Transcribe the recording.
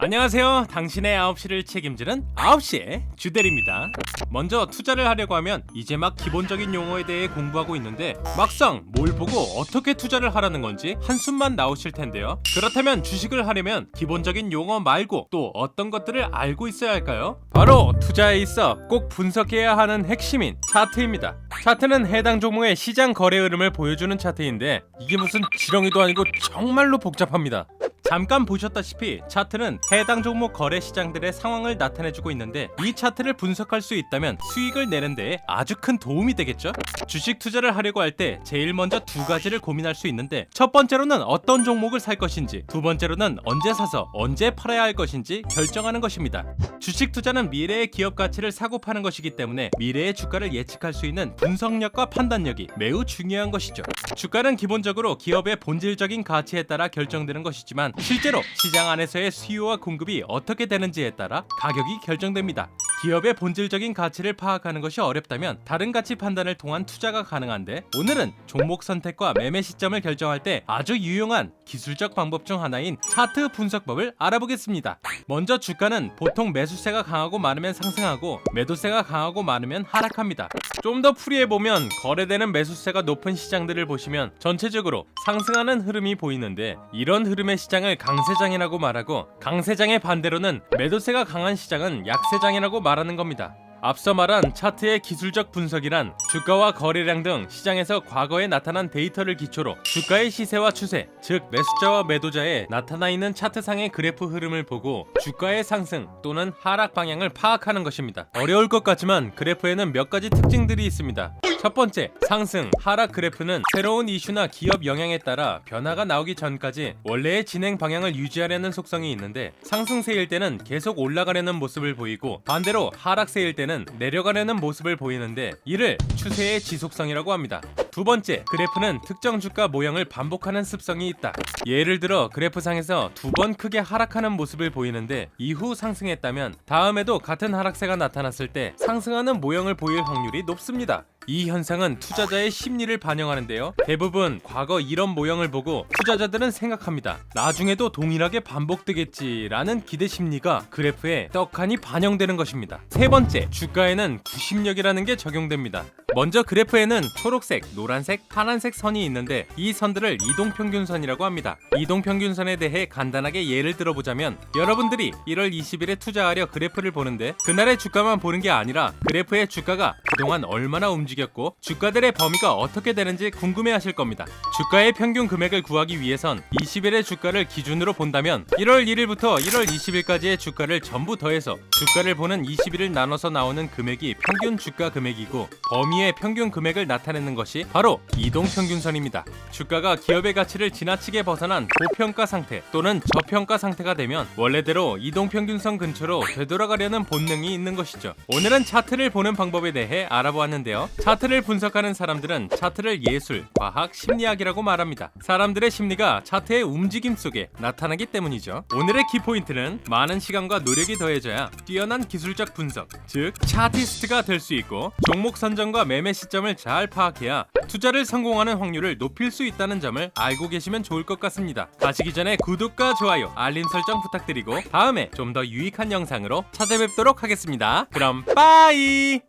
안녕하세요. 당신의 9시를 책임지는 9시의 주대리입니다. 먼저 투자를 하려고 하면 이제 막 기본적인 용어에 대해 공부하고 있는데 막상 뭘 보고 어떻게 투자를 하라는 건지 한숨만 나오실 텐데요. 그렇다면 주식을 하려면 기본적인 용어 말고 또 어떤 것들을 알고 있어야 할까요? 바로 투자에 있어 꼭 분석해야 하는 핵심인 차트입니다. 차트는 해당 종목의 시장 거래 흐름을 보여주는 차트인데 이게 무슨 지렁이도 아니고 정말로 복잡합니다. 잠깐 보셨다시피 차트는 해당 종목 거래 시장들의 상황을 나타내주고 있는데 이 차트를 분석할 수 있다면 수익을 내는 데에 아주 큰 도움이 되겠죠? 주식 투자를 하려고 할 때 제일 먼저 두 가지를 고민할 수 있는데 첫 번째로는 어떤 종목을 살 것인지, 두 번째로는 언제 사서 언제 팔아야 할 것인지 결정하는 것입니다. 주식 투자는 미래의 기업 가치를 사고 파는 것이기 때문에 미래의 주가를 예측할 수 있는 분석력과 판단력이 매우 중요한 것이죠. 주가는 기본적으로 기업의 본질적인 가치에 따라 결정되는 것이지만 실제로 시장 안에서의 수요와 공급이 어떻게 되는지에 따라 가격이 결정됩니다. 기업의 본질적인 가치를 파악하는 것이 어렵다면 다른 가치 판단을 통한 투자가 가능한데 오늘은 종목 선택과 매매 시점을 결정할 때 아주 유용한 기술적 방법 중 하나인 차트 분석법을 알아보겠습니다. 먼저 주가는 보통 매수세가 강하고 많으면 상승하고 매도세가 강하고 많으면 하락합니다. 좀 더 풀이해보면 거래되는 매수세가 높은 시장들을 보시면 전체적으로 상승하는 흐름이 보이는데 이런 흐름의 시장을 강세장이라고 말하고 강세장의 반대로는 매도세가 강한 시장은 약세장이라고 말하는 겁니다. 앞서 말한 차트의 기술적 분석이란 주가와 거래량 등 시장에서 과거에 나타난 데이터를 기초로 주가의 시세와 추세, 즉 매수자와 매도자의 나타나 있는 차트상의 그래프 흐름을 보고 주가의 상승 또는 하락 방향을 파악하는 것입니다. 어려울 것 같지만 그래프에는 몇 가지 특징들이 있습니다. 첫 번째, 상승, 하락 그래프는 새로운 이슈나 기업 영향에 따라 변화가 나오기 전까지 원래의 진행 방향을 유지하려는 속성이 있는데 상승세일 때는 계속 올라가려는 모습을 보이고 반대로 하락세일 때는 내려가려는 모습을 보이는데 이를 추세의 지속성이라고 합니다. 두 번째, 그래프는 특정 주가 모형을 반복하는 습성이 있다. 예를 들어 그래프상에서 두 번 크게 하락하는 모습을 보이는데 이후 상승했다면 다음에도 같은 하락세가 나타났을 때 상승하는 모형을 보일 확률이 높습니다. 이 현상은 투자자의 심리를 반영하는데요. 대부분 과거 이런 모형을 보고 투자자들은 생각합니다. 나중에도 동일하게 반복되겠지라는 기대 심리가 그래프에 떡하니 반영되는 것입니다. 세 번째, 주가에는 구심력이라는 게 적용됩니다. 먼저 그래프에는 초록색, 노란색, 파란색 선이 있는데 이 선들을 이동평균선이라고 합니다. 이동평균선에 대해 간단하게 예를 들어보자면 여러분들이 1월 20일에 투자하려 그래프를 보는데 그날의 주가만 보는 게 아니라 그래프의 주가가 그동안 얼마나 움직였고 주가들의 범위가 어떻게 되는지 궁금해하실 겁니다. 주가의 평균 금액을 구하기 위해선 20일의 주가를 기준으로 본다면 1월 1일부터 1월 20일까지의 주가를 전부 더해서 주가를 보는 20일을 나눠서 나오는 금액이 평균 주가 금액이고 범위의 평균 금액을 나타내는 것이 바로 이동평균선입니다. 주가가 기업의 가치를 지나치게 벗어난 고평가 상태 또는 저평가 상태가 되면 원래대로 이동평균선 근처로 되돌아가려는 본능이 있는 것이죠. 오늘은 차트를 보는 방법에 대해 알아보았는데요. 차트를 분석하는 사람들은 차트를 예술, 과학, 심리학이라고 말합니다. 사람들의 심리가 차트의 움직임 속에 나타나기 때문이죠. 오늘의 키포인트는 많은 시간과 노력이 더해져야 뛰어난 기술적 분석, 즉 차티스트가 될 수 있고 종목 선정과 매매 시점을 잘 파악해야 투자를 성공하는 확률을 높일 수 있다는 점을 알고 계시면 좋을 것 같습니다. 가시기 전에 구독과 좋아요, 알림 설정 부탁드리고 다음에 좀 더 유익한 영상으로 찾아뵙도록 하겠습니다. 그럼 빠이!